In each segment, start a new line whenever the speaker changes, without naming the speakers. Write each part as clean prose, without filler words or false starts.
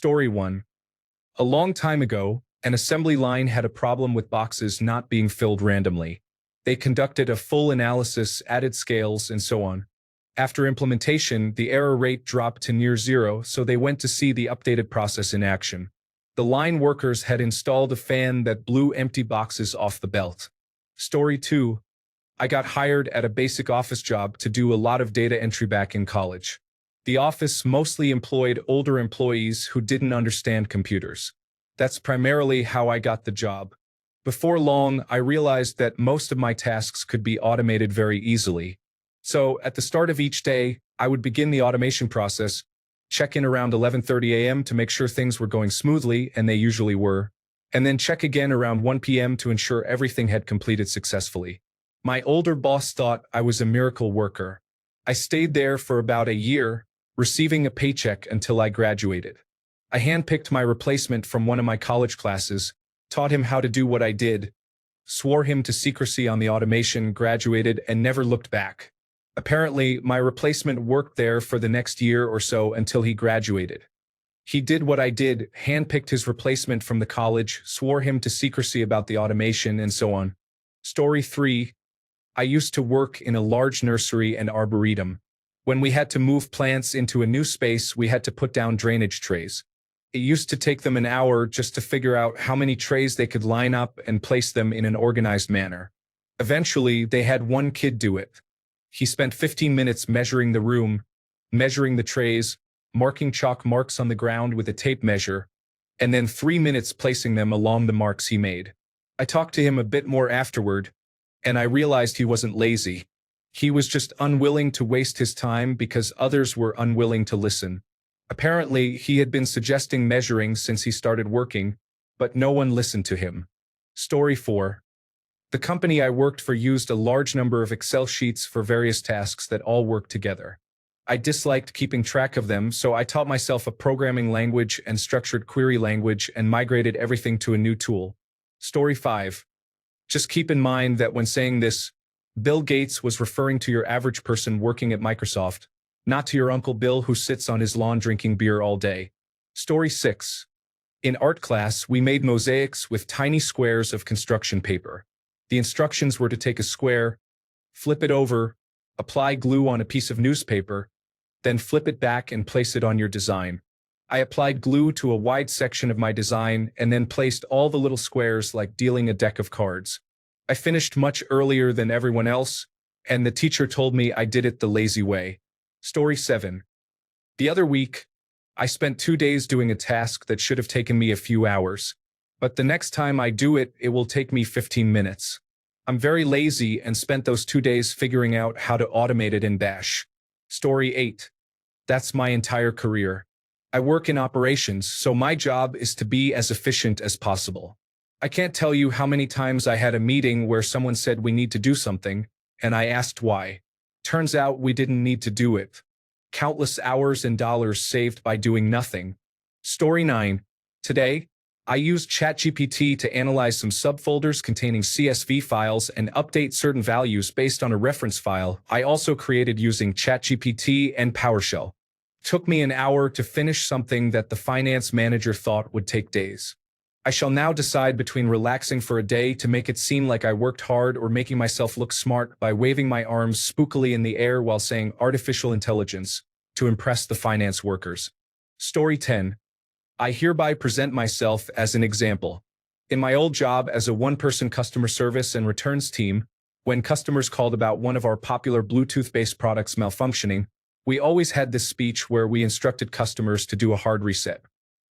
Story 1. A long time ago, an assembly line had a problem with boxes not being filled randomly. They conducted a full analysis, added scales, and so on. After implementation, the error rate dropped to near zero, so they went to see the updated process in action. The line workers had installed a fan that blew empty boxes off the belt. Story 2. I got hired at a basic office job to do a lot of data entry back in college. The office mostly employed older employees who didn't understand computers. That's primarily how I got the job. Before long, I realized that most of my tasks could be automated very easily. So, at the start of each day, I would begin the automation process, check in around 11:30 a.m. to make sure things were going smoothly, and they usually were, and then check again around 1 p.m. to ensure everything had completed successfully. My older boss thought I was a miracle worker. I stayed there for about a year, receiving a paycheck until I graduated. I handpicked my replacement from one of my college classes, taught him how to do what I did, swore him to secrecy on the automation, graduated, and never looked back. Apparently, my replacement worked there for the next year or so until he graduated. He did what I did, handpicked his replacement from the college, swore him to secrecy about the automation, and so on. Story 3. I used to work in a large nursery and arboretum. When we had to move plants into a new space, we had to put down drainage trays. It used to take them an hour just to figure out how many trays they could line up and place them in an organized manner. Eventually, they had one kid do it. He spent 15 minutes measuring the room, measuring the trays, marking chalk marks on the ground with a tape measure, and then 3 minutes placing them along the marks he made. I talked to him a bit more afterward, and I realized he wasn't lazy. He was just unwilling to waste his time because others were unwilling to listen. Apparently, he had been suggesting measuring since he started working, but no one listened to him. Story 4. The company I worked for used a large number of Excel sheets for various tasks that all worked together. I disliked keeping track of them, so I taught myself a programming language and structured query language and migrated everything to a new tool. Story 5. Just keep in mind that when saying this, Bill Gates was referring to your average person working at Microsoft, not to your Uncle Bill who sits on his lawn drinking beer all day. Story 6. In art class, we made mosaics with tiny squares of construction paper. The instructions were to take a square, flip it over, apply glue on a piece of newspaper, then flip it back and place it on your design. I applied glue to a wide section of my design and then placed all the little squares like dealing a deck of cards. I finished much earlier than everyone else, and the teacher told me I did it the lazy way. Story 7. The other week, I spent 2 days doing a task that should have taken me a few hours. But the next time I do it, it will take me 15 minutes. I'm very lazy and spent those 2 days figuring out how to automate it in Bash. Story 8. That's my entire career. I work in operations, so my job is to be as efficient as possible. I can't tell you how many times I had a meeting where someone said we need to do something, and I asked why. Turns out we didn't need to do it. Countless hours and dollars saved by doing nothing. Story 9. Today, I used ChatGPT to analyze some subfolders containing CSV files and update certain values based on a reference file I also created using ChatGPT and PowerShell. Took me an hour to finish something that the finance manager thought would take days. I shall now decide between relaxing for a day to make it seem like I worked hard or making myself look smart by waving my arms spookily in the air while saying artificial intelligence to impress the finance workers. Story 10. I hereby present myself as an example. In my old job as a one-person customer service and returns team, when customers called about one of our popular Bluetooth-based products malfunctioning, we always had this speech where we instructed customers to do a hard reset.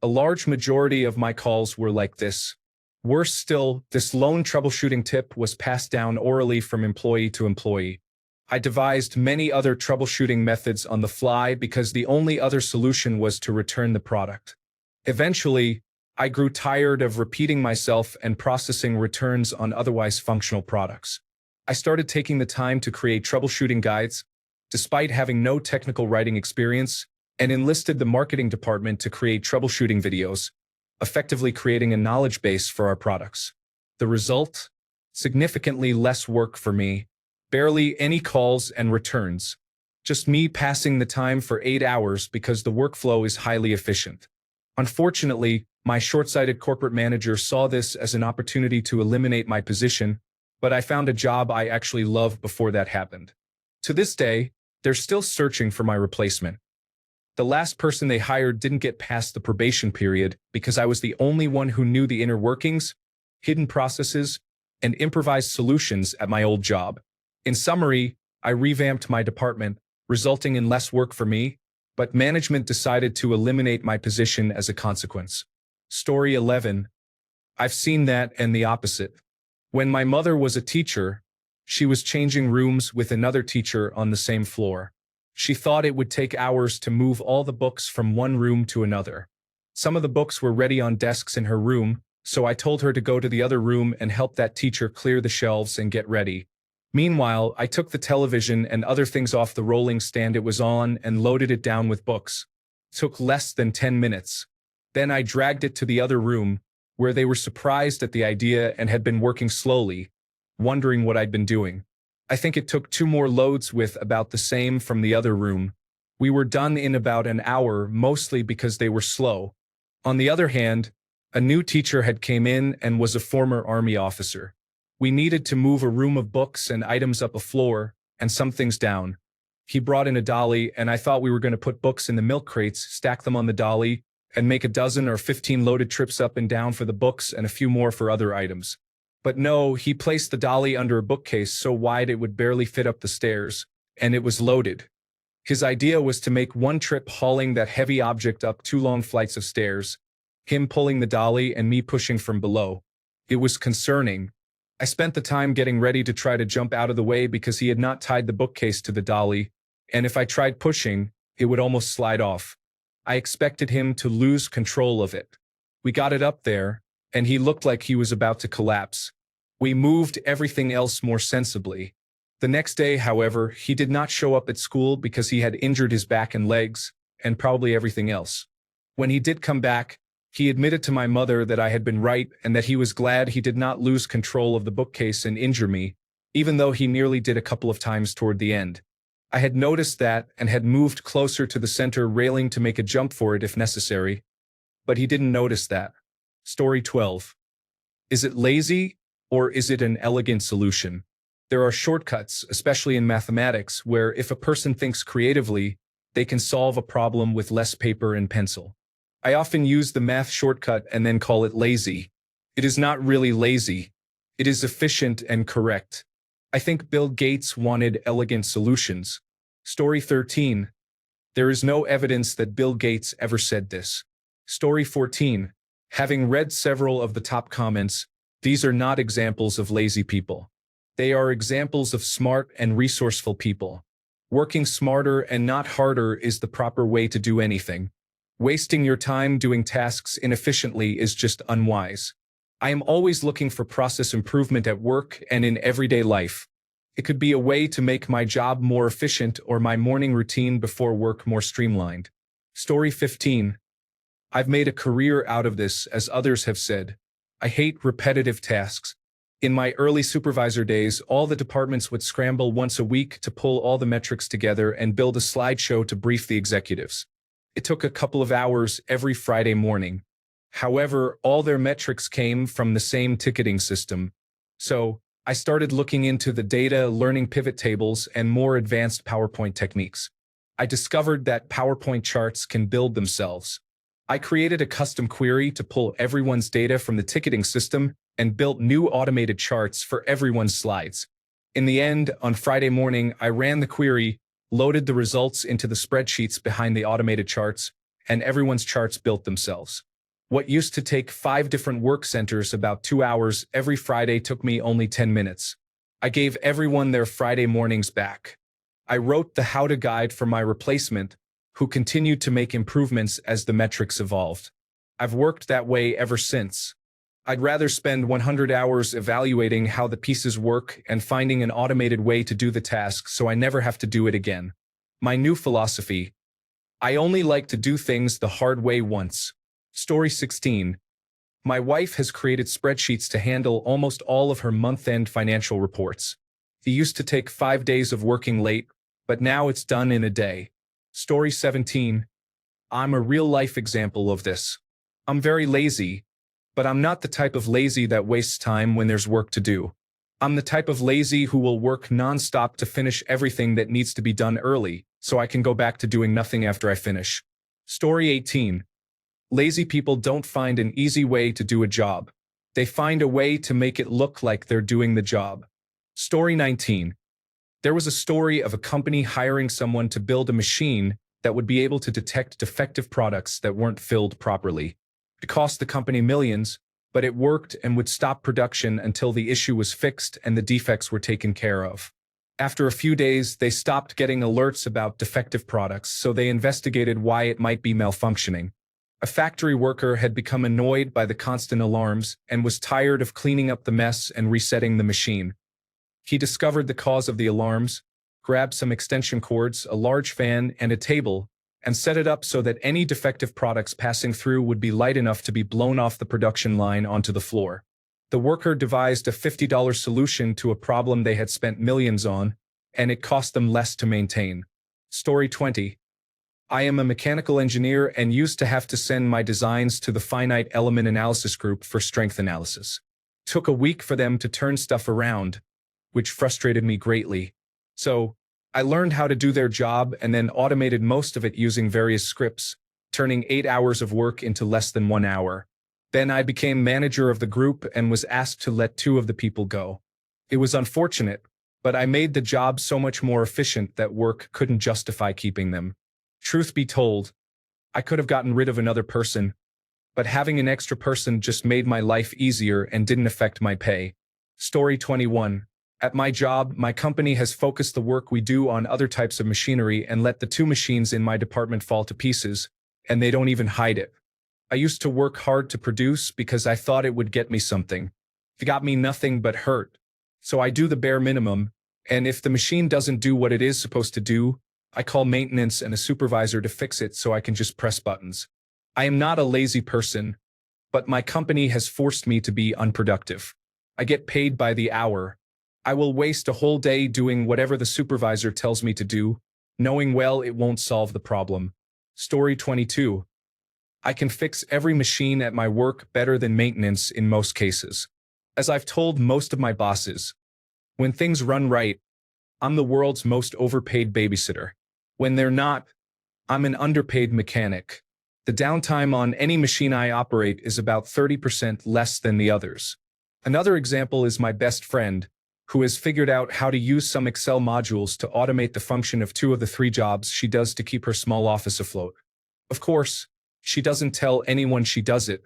A large majority of my calls were like this. Worse still, this lone troubleshooting tip was passed down orally from employee to employee. I devised many other troubleshooting methods on the fly because the only other solution was to return the product. Eventually, I grew tired of repeating myself and processing returns on otherwise functional products. I started taking the time to create troubleshooting guides, despite having no technical writing experience, and enlisted the marketing department to create troubleshooting videos, effectively creating a knowledge base for our products. The result? Significantly less work for me, barely any calls and returns. Just me passing the time for 8 hours because the workflow is highly efficient. Unfortunately, my short-sighted corporate manager saw this as an opportunity to eliminate my position, but I found a job I actually loved before that happened. To this day, they're still searching for my replacement. The last person they hired didn't get past the probation period because I was the only one who knew the inner workings, hidden processes, and improvised solutions at my old job. In summary, I revamped my department, resulting in less work for me, but management decided to eliminate my position as a consequence. Story 11. I've seen that and the opposite. When my mother was a teacher, she was changing rooms with another teacher on the same floor. She thought it would take hours to move all the books from one room to another. Some of the books were ready on desks in her room, so I told her to go to the other room and help that teacher clear the shelves and get ready. Meanwhile, I took the television and other things off the rolling stand it was on and loaded it down with books. It took less than 10 minutes. Then I dragged it to the other room, where they were surprised at the idea and had been working slowly, wondering what I'd been doing. I think it took 2 more loads with about the same from the other room. We were done in about an hour, mostly because they were slow. On the other hand, a new teacher had came in and was a former Army officer. We needed to move a room of books and items up a floor, and some things down. He brought in a dolly, and I thought we were going to put books in the milk crates, stack them on the dolly, and make a dozen or 15 loaded trips up and down for the books and a few more for other items. But no, he placed the dolly under a bookcase so wide it would barely fit up the stairs, and it was loaded. His idea was to make one trip hauling that heavy object up 2 long flights of stairs, him pulling the dolly and me pushing from below. It was concerning. I spent the time getting ready to try to jump out of the way because he had not tied the bookcase to the dolly, and if I tried pushing, it would almost slide off. I expected him to lose control of it. We got it up there, and he looked like he was about to collapse. We moved everything else more sensibly. The next day, however, he did not show up at school because he had injured his back and legs, and probably everything else. When he did come back, he admitted to my mother that I had been right and that he was glad he did not lose control of the bookcase and injure me, even though he nearly did a couple of times toward the end. I had noticed that and had moved closer to the center railing to make a jump for it if necessary, but he didn't notice that. Story 12. Is it lazy, or is it an elegant solution? There are shortcuts, especially in mathematics, where if a person thinks creatively, they can solve a problem with less paper and pencil. I often use the math shortcut and then call it lazy. It is not really lazy. It is efficient and correct. I think Bill Gates wanted elegant solutions. Story 13. There is no evidence that Bill Gates ever said this. Story 14. Having read several of the top comments, these are not examples of lazy people. They are examples of smart and resourceful people. Working smarter and not harder is the proper way to do anything. Wasting your time doing tasks inefficiently is just unwise. I am always looking for process improvement at work and in everyday life. It could be a way to make my job more efficient or my morning routine before work more streamlined. Story 15. I've made a career out of this, as others have said. I hate repetitive tasks. In my early supervisor days, all the departments would scramble once a week to pull all the metrics together and build a slideshow to brief the executives. It took a couple of hours every Friday morning. However, all their metrics came from the same ticketing system. So, I started looking into the data, learning pivot tables, and more advanced PowerPoint techniques. I discovered that PowerPoint charts can build themselves. I created a custom query to pull everyone's data from the ticketing system and built new automated charts for everyone's slides. In the end, on Friday morning, I ran the query, loaded the results into the spreadsheets behind the automated charts, and everyone's charts built themselves. What used to take 5 different work centers about 2 hours every Friday took me only 10 minutes. I gave everyone their Friday mornings back. I wrote the how-to guide for my replacement, who continued to make improvements as the metrics evolved. I've worked that way ever since. I'd rather spend 100 hours evaluating how the pieces work and finding an automated way to do the task so I never have to do it again. My new philosophy: I only like to do things the hard way once. Story 16. My wife has created spreadsheets to handle almost all of her month-end financial reports. It used to take 5 days of working late, but now it's done in a day. Story 17. I'm a real-life example of this. I'm very lazy, but I'm not the type of lazy that wastes time when there's work to do. I'm the type of lazy who will work nonstop to finish everything that needs to be done early, so I can go back to doing nothing after I finish. Story 18. Lazy people don't find an easy way to do a job. They find a way to make it look like they're doing the job. Story 19. There was a story of a company hiring someone to build a machine that would be able to detect defective products that weren't filled properly. It cost the company millions, but it worked and would stop production until the issue was fixed and the defects were taken care of. After a few days, they stopped getting alerts about defective products, so they investigated why it might be malfunctioning. A factory worker had become annoyed by the constant alarms and was tired of cleaning up the mess and resetting the machine. He discovered the cause of the alarms, grabbed some extension cords, a large fan, and a table, and set it up so that any defective products passing through would be light enough to be blown off the production line onto the floor. The worker devised a $50 solution to a problem they had spent millions on, and it cost them less to maintain. Story 20. I am a mechanical engineer and used to have to send my designs to the finite element analysis group for strength analysis. Took a week for them to turn stuff around, which frustrated me greatly. So, I learned how to do their job and then automated most of it using various scripts, turning 8 hours of work into less than 1 hour. Then I became manager of the group and was asked to let 2 of the people go. It was unfortunate, but I made the job so much more efficient that work couldn't justify keeping them. Truth be told, I could have gotten rid of another person, but having an extra person just made my life easier and didn't affect my pay. Story 21. At my job, my company has focused the work we do on other types of machinery and let the 2 machines in my department fall to pieces, and they don't even hide it. I used to work hard to produce because I thought it would get me something. It got me nothing but hurt. So I do the bare minimum, and if the machine doesn't do what it is supposed to do, I call maintenance and a supervisor to fix it so I can just press buttons. I am not a lazy person, but my company has forced me to be unproductive. I get paid by the hour. I will waste a whole day doing whatever the supervisor tells me to do, knowing well it won't solve the problem. Story 22. I can fix every machine at my work better than maintenance in most cases. As I've told most of my bosses, when things run right, I'm the world's most overpaid babysitter. When they're not, I'm an underpaid mechanic. The downtime on any machine I operate is about 30% less than the others. Another example is my best friend, who has figured out how to use some Excel modules to automate the function of 2 of the 3 jobs she does to keep her small office afloat. Of course, she doesn't tell anyone she does it,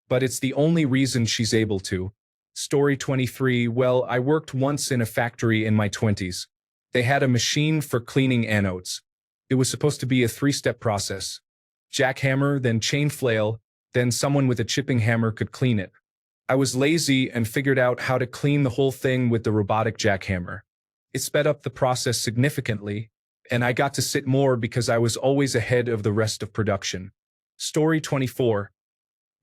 but it's the only reason she's able to. Story 23. Well, I worked once in a factory in my 20s. They had a machine for cleaning anodes. It was supposed to be a 3-step process. Jackhammer, then chain flail, then someone with a chipping hammer could clean it. I was lazy and figured out how to clean the whole thing with the robotic jackhammer. It sped up the process significantly, and I got to sit more because I was always ahead of the rest of production. Story 24.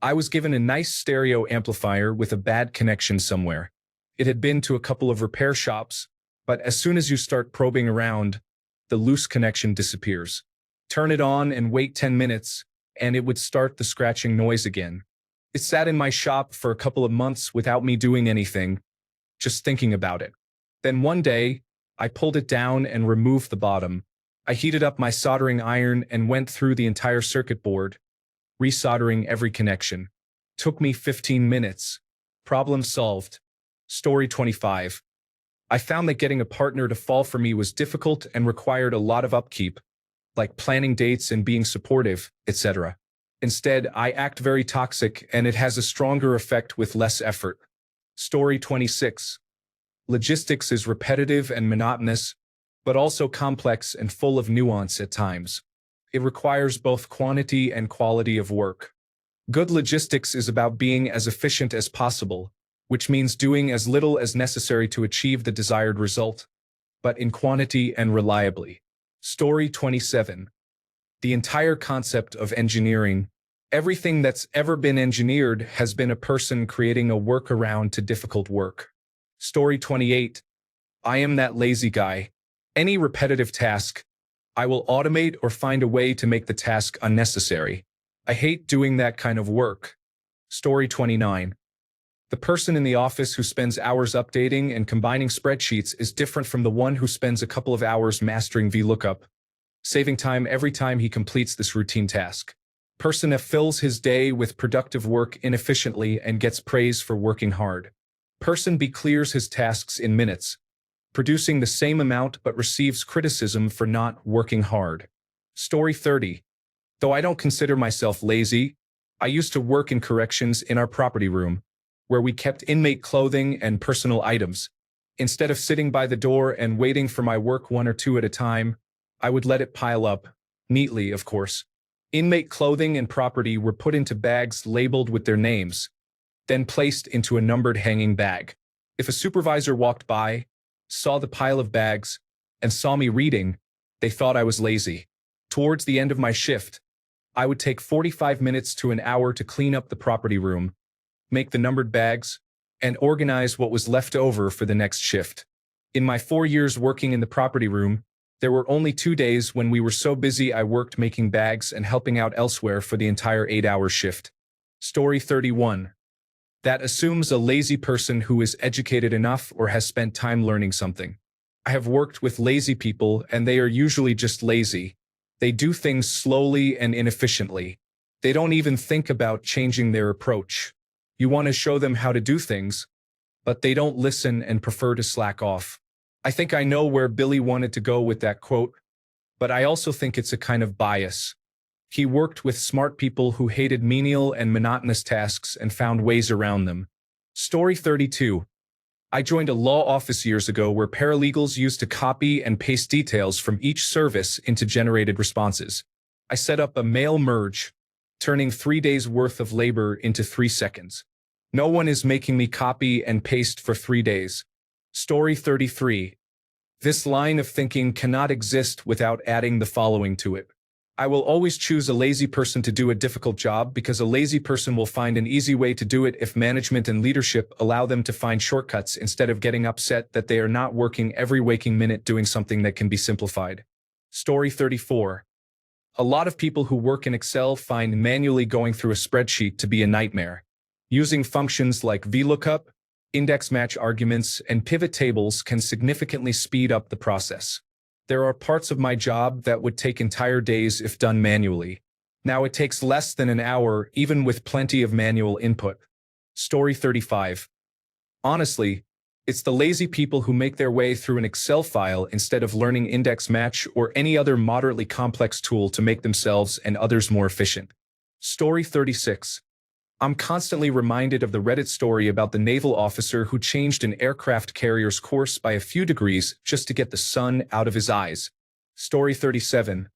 I was given a nice stereo amplifier with a bad connection somewhere. It had been to a couple of repair shops, but as soon as you start probing around, the loose connection disappears. Turn it on and wait 10 minutes, and it would start the scratching noise again. It sat in my shop for a couple of months without me doing anything, just thinking about it. Then one day, I pulled it down and removed the bottom. I heated up my soldering iron and went through the entire circuit board, resoldering every connection. Took me 15 minutes. Problem solved. Story 25. I found that getting a partner to fall for me was difficult and required a lot of upkeep, like planning dates and being supportive, etc. Instead, I act very toxic, and it has a stronger effect with less effort. Story 26. Logistics is repetitive and monotonous, but also complex and full of nuance at times. It requires both quantity and quality of work. Good logistics is about being as efficient as possible, which means doing as little as necessary to achieve the desired result, but in quantity and reliably. Story 27. The entire concept of engineering, everything that's ever been engineered, has been a person creating a workaround to difficult work. Story 28. I am that lazy guy. Any repetitive task, I will automate or find a way to make the task unnecessary. I hate doing that kind of work. Story 29. The person in the office who spends hours updating and combining spreadsheets is different from the one who spends a couple of hours mastering VLOOKUP, saving time every time he completes this routine task. Person F fills his day with productive work inefficiently and gets praise for working hard. Person B clears his tasks in minutes, producing the same amount but receives criticism for not working hard. Story 30. Though I don't consider myself lazy, I used to work in corrections in our property room, where we kept inmate clothing and personal items. Instead of sitting by the door and waiting for my work one or two at a time, I would let it pile up, neatly, of course. Inmate clothing and property were put into bags labeled with their names, then placed into a numbered hanging bag. If a supervisor walked by, saw the pile of bags, and saw me reading, they thought I was lazy. Towards the end of my shift, I would take 45 minutes to an hour to clean up the property room, make the numbered bags, and organize what was left over for the next shift. In my 4 years working in the property room, there were only 2 days when we were so busy I worked making bags and helping out elsewhere for the entire 8-hour shift. Story 31. That assumes a lazy person who is educated enough or has spent time learning something. I have worked with lazy people and they are usually just lazy. They do things slowly and inefficiently. They don't even think about changing their approach. You want to show them how to do things, but they don't listen and prefer to slack off. I think I know where Billy wanted to go with that quote, but I also think it's a kind of bias. He worked with smart people who hated menial and monotonous tasks and found ways around them. Story 32. I joined a law office years ago where paralegals used to copy and paste details from each service into generated responses. I set up a mail merge, turning 3 days' worth of labor into 3 seconds. No one is making me copy and paste for 3 days. Story 33. This line of thinking cannot exist without adding the following to it. I will always choose a lazy person to do a difficult job because a lazy person will find an easy way to do it if management and leadership allow them to find shortcuts instead of getting upset that they are not working every waking minute doing something that can be simplified. Story 34. A lot of people who work in Excel find manually going through a spreadsheet to be a nightmare. Using functions like VLOOKUP, index match arguments, and pivot tables can significantly speed up the process. There are parts of my job that would take entire days if done manually. Now it takes less than an hour, even with plenty of manual input. Story 35. Honestly, it's the lazy people who make their way through an Excel file instead of learning index match or any other moderately complex tool to make themselves and others more efficient. Story 36. I'm constantly reminded of the Reddit story about the naval officer who changed an aircraft carrier's course by a few degrees just to get the sun out of his eyes. Story 37.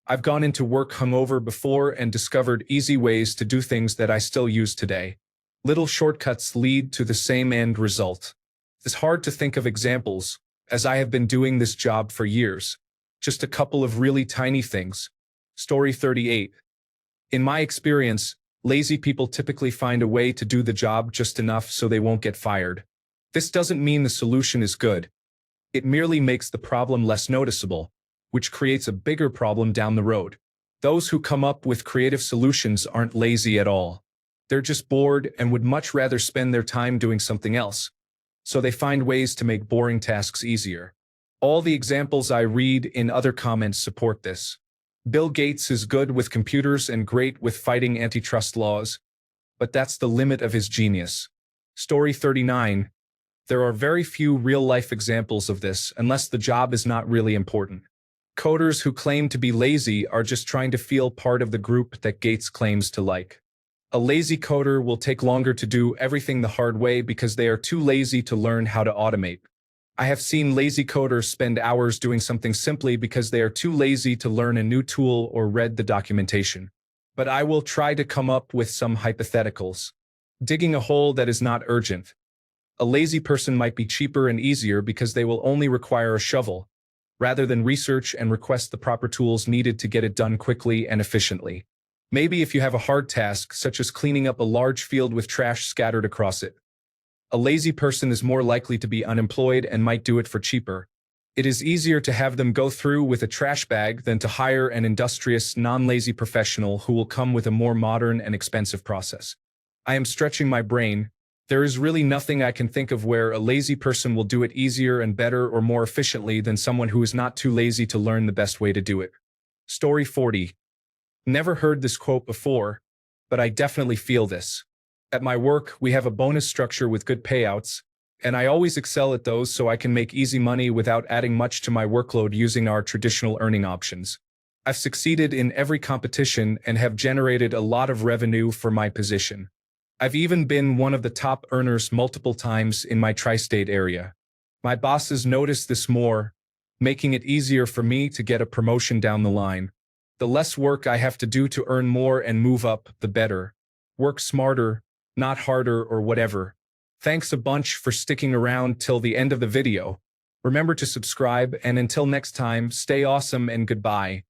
I've gone into work hungover before and discovered easy ways to do things that I still use today. Little shortcuts lead to the same end result. It's hard to think of examples, as I have been doing this job for years. Just a couple of really tiny things. Story 38. In my experience, lazy people typically find a way to do the job just enough so they won't get fired. This doesn't mean the solution is good. It merely makes the problem less noticeable, which creates a bigger problem down the road. Those who come up with creative solutions aren't lazy at all. They're just bored and would much rather spend their time doing something else. So they find ways to make boring tasks easier. All the examples I read in other comments support this. Bill Gates is good with computers and great with fighting antitrust laws, but that's the limit of his genius. Story 39. There are very few real-life examples of this unless the job is not really important. Coders who claim to be lazy are just trying to feel part of the group that Gates claims to like. A lazy coder will take longer to do everything the hard way because they are too lazy to learn how to automate. I have seen lazy coders spend hours doing something simply because they are too lazy to learn a new tool or read the documentation. But I will try to come up with some hypotheticals. Digging a hole that is not urgent. A lazy person might be cheaper and easier because they will only require a shovel, rather than research and request the proper tools needed to get it done quickly and efficiently. Maybe if you have a hard task, such as cleaning up a large field with trash scattered across it. A lazy person is more likely to be unemployed and might do it for cheaper. It is easier to have them go through with a trash bag than to hire an industrious, non-lazy professional who will come with a more modern and expensive process. I am stretching my brain. There is really nothing I can think of where a lazy person will do it easier and better or more efficiently than someone who is not too lazy to learn the best way to do it. Story 40. Never heard this quote before, but I definitely feel this. At my work, we have a bonus structure with good payouts, and I always excel at those so I can make easy money without adding much to my workload using our traditional earning options. I've succeeded in every competition and have generated a lot of revenue for my position. I've even been one of the top earners multiple times in my tri-state area. My bosses notice this more, making it easier for me to get a promotion down the line. The less work I have to do to earn more and move up, the better. Work smarter, not harder or whatever. Thanks a bunch for sticking around till the end of the video. Remember to subscribe, and until next time, stay awesome and goodbye.